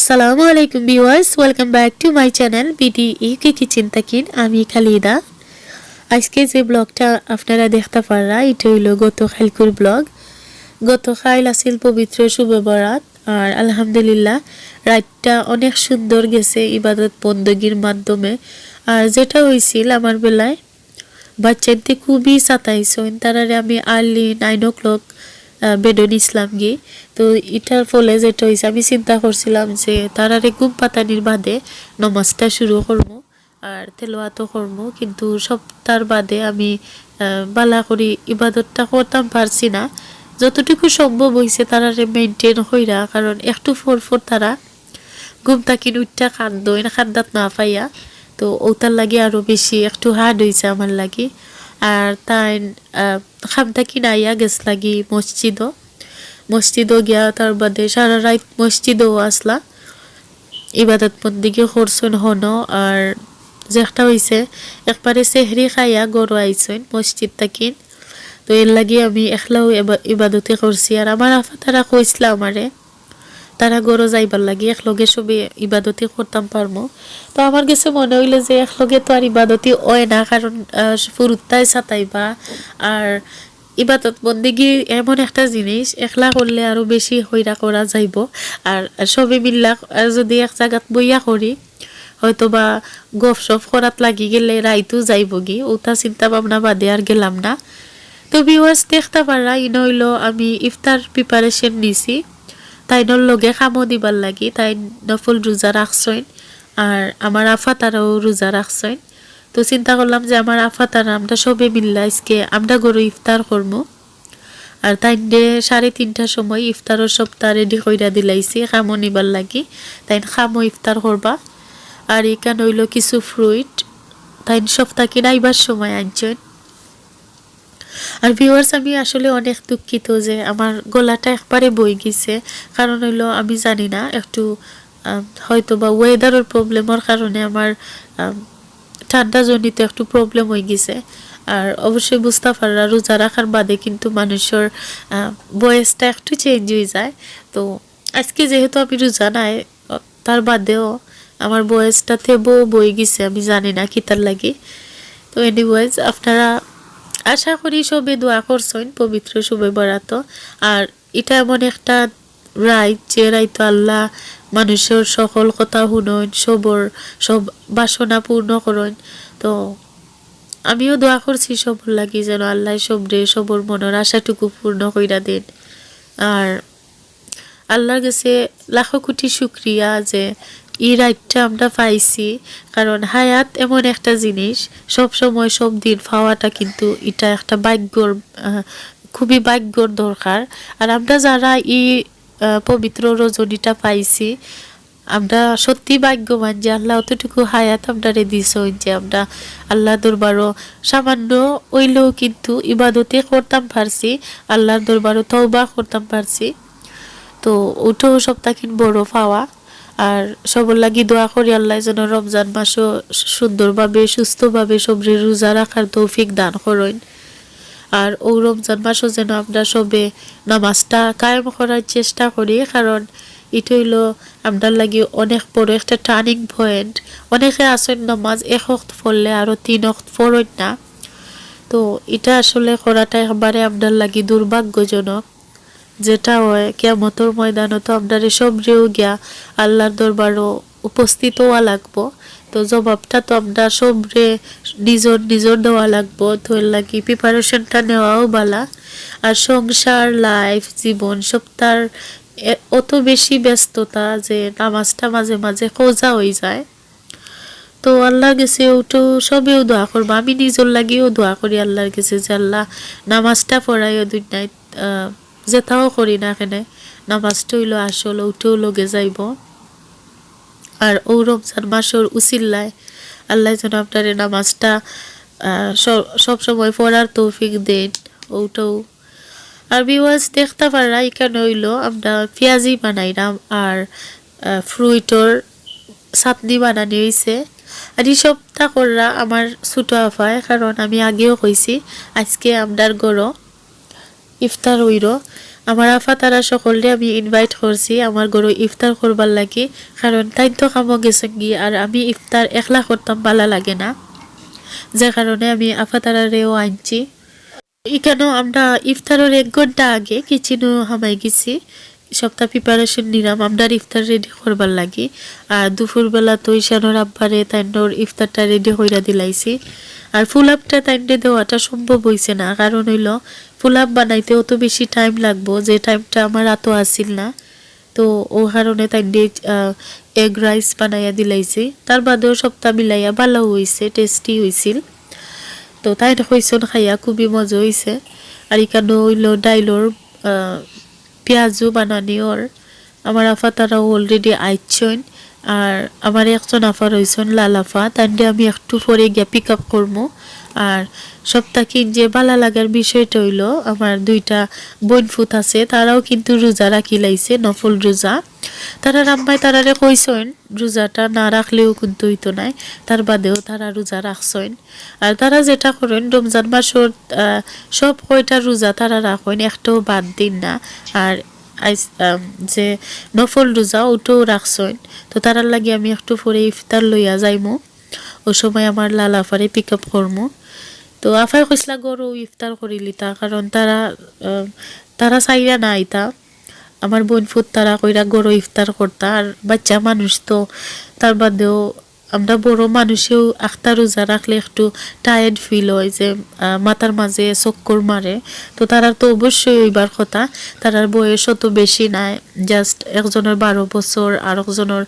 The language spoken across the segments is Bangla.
আসসালামু আলাইকুম viewers, welcome back to my channel BDUK kitchen তাকিন। আমি খালিদা। আজকে যে ব্লগটা আপনারা দেখতে পাররা এটা হইল গতকালকের ব্লগ। গতকাল আছিল পবিত্র শুভ বরাত, আর আলহামদুলিল্লাহ রাতটা অনেক সুন্দর গেছে ইবাদত বন্দগির মাধ্যমে। আর যেটা হয়েছিল আমার বেলায়, বাচ্চাদের খুবই সাতাইছেন, তারারে আমি আর্লি 9 o'clock বেডন ইসলাম গি। তো এটার ফলে যেটা হয়েছে, আমি চিন্তা করছিলাম যে তারারে ঘুম পাতানির বাদে নমাজটা শুরু করবো আর তেলোয়াতো করবো, কিন্তু সপ্তাহ বাদে আমি বালা করি ইবাদতটা করতাম পারছি না। যতটুকু সম্ভব হয়েছে তারারে মেনটেন হইরা, কারণ একটু ফর তারা ঘুম তাকিন উঠটা খাদ্দাত না পাইয়া, তো ওটার লাগে আরো বেশি একটু হার্ড হয়েছে আমার লাগি। আর তাই খামটা কিনাইয়া গেছ লাগি মসজিদও গিয়া, তার বাদে সারা রাত মসজিদও আসলা, ইবাদত বন্দিকে করছেন হন। আর যেটা হয়েছে একবারে সেহরি খাইয়া গরু আইছেন মসজিদ তাকিন, তো এর লাগে আমি একলাও ইবাদতে করছি। আর আমার আফা তারা কইছিল আমারে তারা গরো যাইবার লাগে একলগে সবে ইবাদতি করতাম পারমো। তো আমার কাছে মনে হইলো যে একলগে তো আর ইবাদতি হয় না, কারণ ফুরুত্তায় সাতাইবা। আর ইবাদত বন্দিগি এমন একটা জিনিস একলা করলে আরো বেশি হইরা করা যাইব। আর সবে মিল্লা যদি এক জায়গাত বইয়া করি, হয়তো বা গফ সফ করাত লাগি গেলে রাইতও যাইব গি, ওটা চিন্তা ভাবনা বাদে আর গেলাম না। তো ভিউয়ার্স দেখতে পারা ইন হইলো আমি ইফতার প্রিপারেশন নিছি, তাই লগে খামো দিবার লাগি। তাই নফল রোজা রাখছেন আর আমার আফা তারাও রোজা রাখছেন। তো চিন্তা করলাম যে আমার আফা তারা আমরা সবে মিল্লা আজকে আমরা গরু ইফতার করবো। আর তাই 3:30টার সময় ইফতারের সপ্তাহ রেডি কইরা দিলাইছি খামো নিবার লাগি, তাই খামো ইফতার করবা। আর এখানে হইল কিছু ফ্রুইট, তাই সপ্তাহ কিনাইবার সময় আনছেন। আর ভিউয়ার্স আমি আসলে অনেক দুঃখিত যে আমার গলাটা একবারে বই গেছে, কারণ হইলো আমি জানি না একটু হয়তো বা ওয়েদারের প্রবলেমের কারণে আমার ঠান্ডা জনিত একটু প্রবলেম হয়ে গেছে। আর অবশ্যই বুঝতে পাররা রোজা রাখার বাদে কিন্তু মানুষের বয়সটা একটু চেঞ্জ হয়ে যায়। তো আজকে যেহেতু আমি রোজা নাই, তার বাদেও আমার বয়সটাতে বই গেছে, আমি জানি না কি তার লাগে। তো এনিওয়েজ আপনারা আশা করি সবে দোয়া করছেন পবিত্র শুভে বরাত। আর এটা এমন একটা রাইত যে রাইত আল্লাহ মানুষের সকল কথা শুনেন, সব বাসনা পূর্ণ করেন। তো আমিও দোয়া করছি সবর লাগি যেন আল্লাহ সবর মনের আশাটুকু পূর্ণ কইরা দেন। আর আল্লাহর কাছে লাখো কোটি শুক্রিয়া যে এই রাইটটা আমরা পাইছি, কারণ হায়াত এমন একটা জিনিস সব সময় সব দিন পাওয়াটা কিন্তু এটা একটা ভাগ্যর, খুবই ভাগ্যর দরকার। আর আমরা যারা এই পবিত্র রজনীটা পাইছি, আমরা সত্যি ভাগ্যবান যে আল্লাহ অতটুকু হায়াত আমরা দিছেন যে আমরা আল্লাহ দরবারও সামান্য ওইলেও কিন্তু ইবাদতে করতাম পারছি, আল্লাহর দরবারও তওবা করতাম পারছি। তো ওটাও সপ্তাহ বড় পাওয়া। আর সবর লাগি দোয়া করি আল্লাহ যেন রমজান মাসও সুন্দরভাবে সুস্থভাবে সবরে রোজা রাখার তৌফিক দান করেন। আর ও রমজান মাসও যেন আমরা সবে নামাজটা কায়েম করার চেষ্টা করি, কারণ এটা হইলো আমরা লাগি অনেক বড় একটা টার্নিং পয়েন্ট। অনেকে আসেন নামাজ 1 ওয়াক্ত পড়লে আরো 3 ওয়াক্ত পড়েন না, তো এটা আসলে করাটা একবারে আপনার লাগি দুর্ভাগ্যজনক। যেটা হয় কিয়ামতের ময়দানে তো আমরা সবরেও গিয়া আল্লাহর দরবারও উপস্থিত হওয়া লাগবো, তো জবাবটা তো আমরা সবরে নিজর দেওয়া লাগবো। তো এর লাগি প্রিপারেশনটা নেওয়াও বালা। আর সংসার লাইফ জীবন সপ্তাহ অত বেশি ব্যস্ততা যে নামাজটা মাঝে মাঝে খোঁজা হয়ে যায়। তো আল্লাহর কাছে ওটো সবেও দোয়া করবো, আমি নিজের লাগিও দোয়া করি আল্লাহর কাছে যে আল্লাহ নামাজটা পড়াইও দুনিয়ায় যেটাও করি না কেন নামাজটা হইলো আসল, ওটাও লগে যাইব। আর ও রমজান মাসের উসিল্লায় আল্লাহ যেন আপনার নামাজটা সব সময় পড়ার তৌফিক দেন ওটাও। আর ভিউয়ার্স দেখতে পারা এখানে হইলো আমরা পেঁয়াজি বানাইলাম আর ফ্রুইটর চাটনি বানানি হয়েছে। আর এই সবটা করা আমার ছোট আফায়, কারণ আমি আগেও কইছি আজকে আমরার গড় ইফতার হইল। আমার আফা তারা সকলে আমি ইনভাইট করছি আমার ঘরে ইফতার করবার লাগি, কারণ তাই তো খামো গেছেন গিয়ে আর আমি ইফতার একলা করতাম ভালো লাগে না, যে কারণে আমি আফা তারারেও আনছি। এখানেও আমরা ইফতারের 1 ঘন্টা আগে কিচেনও হামাই গেছি, সপ্তাহ প্রিপারেশন নিলাম আমরা ইফতার রেডি করবার লাগি। আর দুপুরবেলা তো ঈশানোর আব্বারে তাইনোর ইফতারটা রেডি কইরা দিলাইছি। আর ফুলাপটা তাইনে দেওয়াটা সম্ভব হইছে না, কারণ হইল ফুলাপ বানাইতে অত বেশি টাইম লাগবো, যে টাইমটা আমার এত আসিল না। তো ও কারণে তাইনে এগ রাইস বানাইয়া দিলাইছি। তার বাদেও সপ্তাহ মিলাইয়া ভালো হইছে, টেস্টি হইছিল। তো তাই হইসন খাইয়া খুবই মজা হইছে। আর এখানে হইল ডাইলর পেঁয়াজও বানানি ওর। আমার আফা তারা অলরেডি আইছন। আর আমার একজন আফা রয়েছেন লাল আফা, তাইলে আমি একটু পরে গিয়া পিক আপ করবো। আর সপ্তাহে যে ভালো লাগার বিষয়টা হইল আমার 2টা বোনফুত আছে, তারাও কিন্তু রোজা রাখি লাইছে, নফল রোজা। তারা রাম্মাই তারারে কইসেন রোজাটা না রাখলেও কিন্তু হইতো নাই, তার বাদেও তারা রোজা রাখছেন। আর তারা যেটা করেন রমজান মাসের সব কয়টা রোজা তারা রাখেন, একটাও বাদ দিন না। আর যে নফল রোজা ওটাও রাখছেন। তো তারার লাগে আমি একটু পরে ইফতার লইয়া যাইমু, ও সময় আমার লাল আফারে পিক আপ করমু। তো আফাই কইসলা গরু ইফতার করিলিতা, কারণ তারা চাইরা না আইতা। আমার বোন ফুট তারা কইরা গরু ইফতার করতা, আর বাচ্চা মানুষ তো তার বাদেও আমরা বড় মানুষেও আখতা রোজা রাখলে একটু টায়ার্ড ফিল হয়, যে মাথার মাঝে চক্কর মারে। তো তারা তো অবশ্যই ওইবার কথা, তারার বয়স অত বেশি নাই, জাস্ট একজনের 12 বছর আর একজনের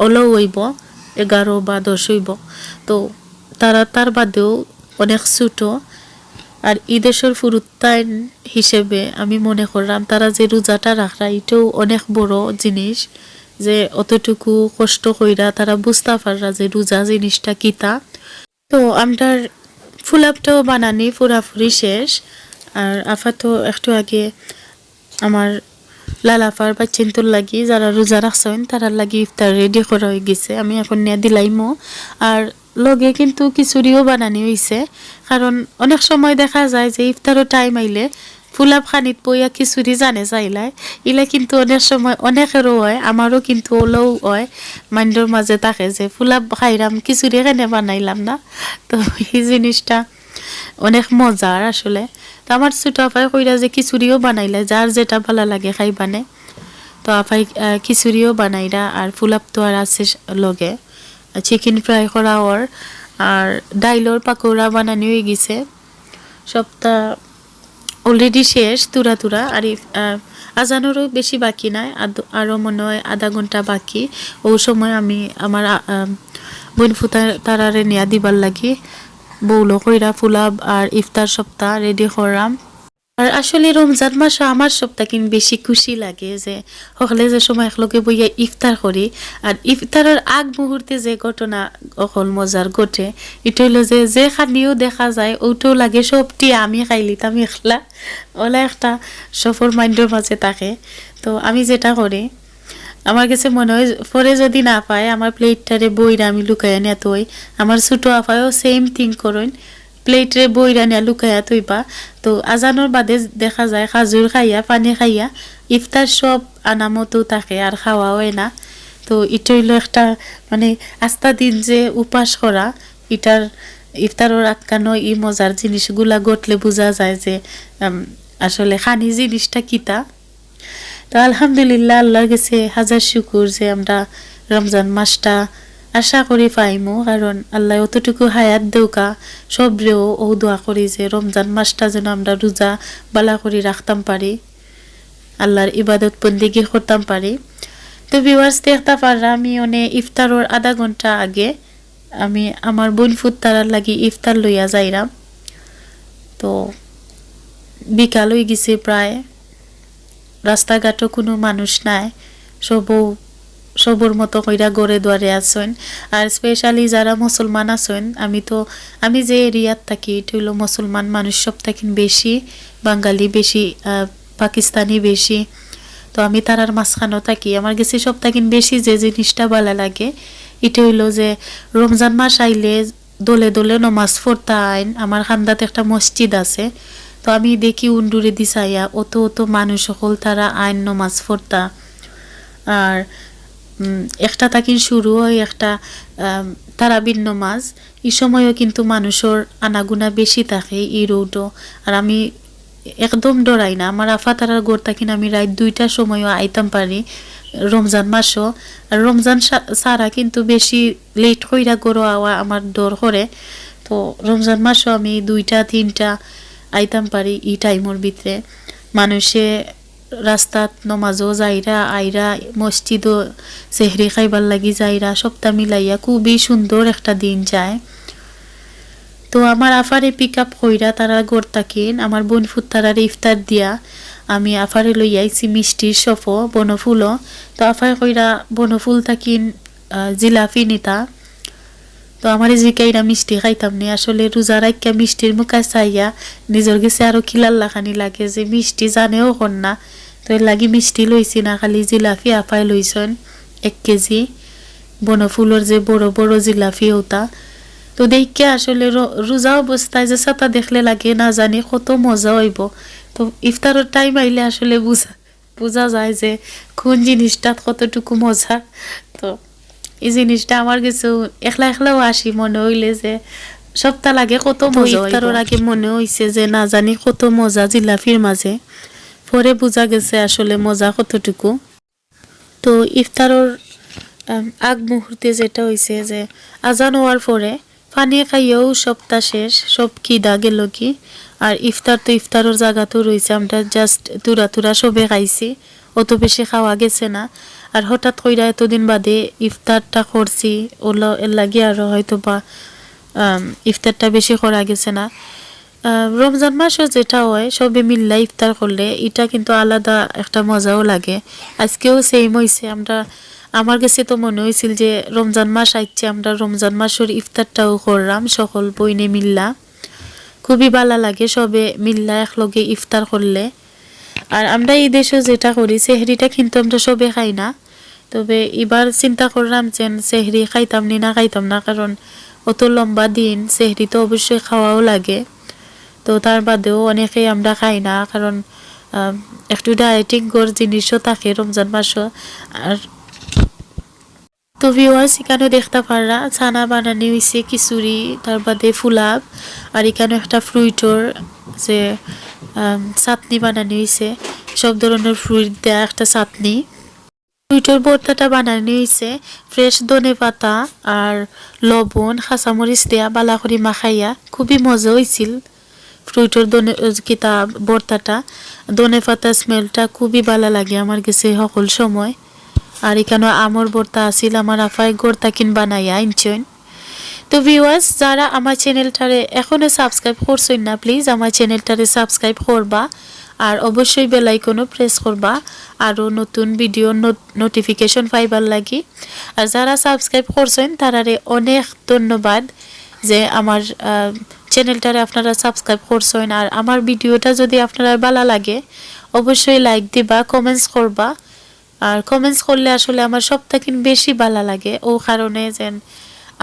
অলও হইব 11 বা 10 হইব। তো তারা তার বাদেও অনেক ছোটো। আর ঈদেশের ফুরুত্তাইন হিসেবে আমি মনে করলাম তারা যে রোজাটা রাখা এটাও অনেক বড় জিনিস, যে অতটুকু কষ্ট কইরা তারা বুঝতে পাররা যে রোজা জিনিসটা কিতা। তো আমটার ফুলাপটাও বানানি পুরাপুরি শেষ। আর আফা তো একটু আগে আমার লালাফার বা চিন্তুর লাগি যারা রোজা রাখছেন তারার লাগি ইফতার রেডি করা হয়ে গেছে, আমি এখন নিয়ে দিলাইমো। আর লগে কিন্তু খিচুড়িও বানানি হয়েছে, কারণ অনেক সময় দেখা যায় যে ইফতারও টাইম আইলে ফুলাপ খানিত বইয়া খিচুড়ি জানে চাইলাই, ইলা কিন্তু অনেক সময় অনেকেরও হয়, আমারও কিন্তু ওলেও হয়, মাইন্ডের মাঝে থাকে যে ফুলাপ খাইলাম খিচুড়ি কেনে বানাইলাম না। তো এই জিনিসটা অনেক মজার আসলে। তো আমার ছোট আপাই কইরা যে খিচুড়িও বানাইলে যার যেটা ভালো লাগে খাইবানে। তো আপাই খিচুড়িও বানাইরা, আর ফুলাপ তো আর আছে লগে, চিকেন ফ্রাই করা ওর, আর ডাইলর পাকোড়া বানানি হয়ে গেছে। সপ্তাহ অলরেডি শেষ তুরা তুরা। আর আজানোরও বেশি বাকি নাই, আরও মনে হয় আধা ঘন্টা বাকি। ও সময় আমি আমার বোন ফুতা তারারে নিয়া দিবার লাগি বউলো কইরা ফুলাব আর ইফতার সপ্তাহ রেডি করাম। আর আসলে রমজান মাস আমার সপ্তাহ কিন্তু বেশি খুশি লাগে, যে সকলে যে সময় একলগে বইয়া ইফতার করি। আর ইফতারের আগ মুহূর্তে যে ঘটনা অকল মজার ঘটে, এটা হইলো যে খানিও দেখা যায় ওটাও লাগে সবটি আমি খাইলিতাম একলা, ওলা একটা সফর মাইন্ডের মাঝে থাকে। তো আমি যেটা করি, আমার কাছে মনে হয় পরে যদি না পায় আমার প্লেটটারে বইরা আমি লুকাইয়া নিয়ে তৈ, আমার ছোটো আপায়ও সেম থিং করেন, প্লেটরে বইরা নিয়ে লুকাইয়া তৈবা। তো আজানোর বাদে দেখা যায় খাজুর খাইয়া পানি খাইয়া ইফতার সব আনামতো থাকে আর খাওয়া হয় না। তো এটা হইলো একটা মানে আস্তা দিন যে উপাস করা, এটার ইফতারের আটকানো এই মজার জিনিসগুলা ঘটলে বোঝা যায় যে আসলে খানি জিনিসটা কিতা। তো আলহামদুলিল্লাহ আল্লাহর কাছে হাজার শুকুর যে আমরা রমজান মাসটা আশা করি পাইমু, কারণ আল্লাহ অতটুকু হায়াত দেউকা সবরেও ও দোয়া করি যে রমজান মাসটা যেন আমরা রোজা বালা করি রাখতাম পারি, আল্লাহর ইবাদত বন্দেগি করতাম পারি। তো ভিউয়ার্স দেখতে পাররা আমি ইফতারের আধা ঘন্টা আগে আমি আমার বোন ফুট তারার লাগি ইফতার লইয়া যাইরাম। তো বিকাল হয়ে গেছে প্রায়, রাস্তাঘাটও কোনো মানুষ নাই, সবর মতো কইরা গড়ে দুয়ারে আছেন। আর স্পেশালি যারা মুসলমান আছেন, আমি যে এরিয়াত থাকি এটা হইলো মুসলমান মানুষ সব থাকেন বেশি, বাঙালি বেশি, পাকিস্তানি বেশি। তো আমি তারার মাঝখানেও থাকি, আমার কাছে সব থাকেন বেশি যে জিনিসটা ভালো লাগে এটা হইলো যে রমজান মাস আইলে দলে দলে নমাজ পড়তে আইন। আমার খান্দাতে একটা মসজিদ আছে, তো আমি দেখি উন্ডুরে দিছাইয়া অত অত মানুষ সকল তারা আইন নমাজ পড়তা আর একটা তাকিন শুরু হয় একটা তারাবির নমাজ এই সময়ও কিন্তু মানুষের আনাগুনা বেশি থাকে এই রোডও আর আমি একদম ডরাই না আমার আফা তারার গোর তাকিন আমি রাত 2টার সময়ও আইতাম পারি রমজান মাসও আর রমজান সারা কিন্তু বেশি লেট কইরা গরো আওয়া আমার ডর করে তো রমজান মাসও আমি 2টা 3টা আইতাম পারি এই টাইমের ভিতরে মানুষে রাস্তাত নমাজও যাইরা আইরা মসজিদও সেহরি খাইবার লাগি যাইরা সবটা মিলাইয়া খুবই সুন্দর একটা দিন যায় তো আমার আফারে পিক আপ কইরা তারা গোর তাকিন আমার বোন ফুত তারার ইফতার দিয়া আমি আফারে লই আইছি মিষ্টির সফো বনফুলও তো আফারে কইরা বনফুল তাকিন জিলাপি নিতা তো আমার জিকাইরা মিষ্টি খাইতাম নি আসলে রোজা রাখিয়া মিষ্টির মুখা চাইয়া নিজের গেছে আরো খিলার লাখানি লাগে যে মিষ্টি জানেও কর না তো এর লাগি মিষ্টি লইছি না খালি জিলাপি আফাই লইছেন 1 কেজি বনফুলের যে বড় বড় জিলাপি ওটা তো দেখে আসলে রোজা অবস্থায় যে ছাতা দেখলে লাগে না জানি কত মজা হইব তো ইফতারের টাইম আইলে আসলে বোঝা যায় যে কোন জিনিসটা কতটুকু মজা তো এই জিনিসটা আমার কিছু একলা একলাও আসি মনে হইলে যে সপ্তাহ লাগে কত মজা ইফতারের আগে মনে হইছে যে না জানি কত মজা জিলাপির মাঝে পরে বোঝা গেছে আসলে মজা কতটুকু তো ইফতারের আগ মুহূর্তে যেটা হইছে যে আজান হওয়ার পরে পানি খাইয়েও সপ্তাহ শেষ সব খিদা গেল কি আর ইফতার তো ইফতারের জায়গা তো রয়েছে আমরা জাস্ট তুরা সবে খাইছি অত বেশি খাওয়া গেছে না আর হঠাৎ কইরা এতদিন বাদে ইফতারটা করছি ওলো এর লাগে আর হয়তো বা ইফতারটা বেশি করা গেছে না রমজান মাসও যেটা হয় সবে মিল্লা ইফতার করলে এটা কিন্তু আলাদা একটা মজাও লাগে আজকেও সেম হইছে আমার কাছে তো মনে হয়েছিল যে রমজান মাস আইছে আমরা রমজান মাসের ইফতারটাও করলাম সকল বইনে মিল্লা খুবই ভালো লাগে সবে মিল্লা একলগে ইফতার করলে আর আমরা এই দেশে যেটা করি সেহরিটা কিন্তু আমরা সবে খাই না তবে এবার চিন্তা করলাম যে সেহরি খাইতাম না কারণ অত লম্বা দিন সেহরি তো অবশ্যই খাওয়াও লাগে তো তার বাদেও অনেকেই আমরা খাই না কারণ একটু ডায়েটিং কর জিনিসও থাকে রমজান মাসও আর তো ভিউয়ার্স এখানে দেখতে পাররা ছানা বানানি হয়েছে খিচুড়ি তার বাদে ফুলাব আর এখানে একটা ফ্রুইটর যে চাটনি বানানি হয়েছে সব ধরনের ফ্রুইট দেয়া একটা চাটনি ফ্রুইটর ভর্তাটা বানানি হয়েছে ফ্রেশ ধনে পাতা আর লবণ কাঁচামরিচ দেয়া বালা করে মাখাইয়া খুবই মজা হয়েছিল ফ্রুইটর ভর্তাটা ধনে পাতা স্মেলটা খুবই ভালো লাগে আমার কাছে সকল সময় আর এখানে আমর ভর্তা আছিল আমার আফাই গোর্তা কিন বানাইয়া আনছেন তো ভিউয়ার্স যারা আমার চ্যানেলটারে এখনো সাবস্ক্রাইব করছেন না প্লিজ আমার চ্যানেলটারে সাবস্ক্রাইব করবা আর অবশ্যই বেল আইকনও প্রেস করবা আরো নতুন ভিডিও নোটিফিকেশন পাইবার লাগি আর যারা সাবস্ক্রাইব করছেন তারারে অনেক ধন্যবাদ যে আমার চ্যানেলটারে আপনারা সাবস্ক্রাইব করছেন আর আমার ভিডিওটা যদি আপনারা ভালো লাগে অবশ্যই লাইক দিবা কমেন্টস করবা আর কমেন্টস করলে আসলে আমার সবথেকে বেশি ভালো লাগে ও কারণে যেন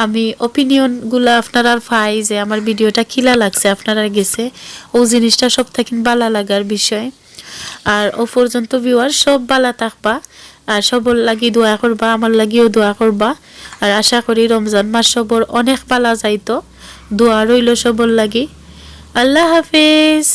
আমি ওপিনিয়ন গুলা আপনারা পাই যে আমার ভিডিওটা কিলা লাগছে আপনারা গেছে ও জিনিসটা সবথেকে ভালো লাগার বিষয় আর ও পর্যন্ত ভিউয়ার সব ভালো থাকবা আর সবর লাগি দোয়া করবা আমার লাগিও দোয়া করবা আর আশা করি রমজান মাস সবর অনেক ভালো যাইতো দোয়া রইল সবর লাগি আল্লাহ হাফেজ।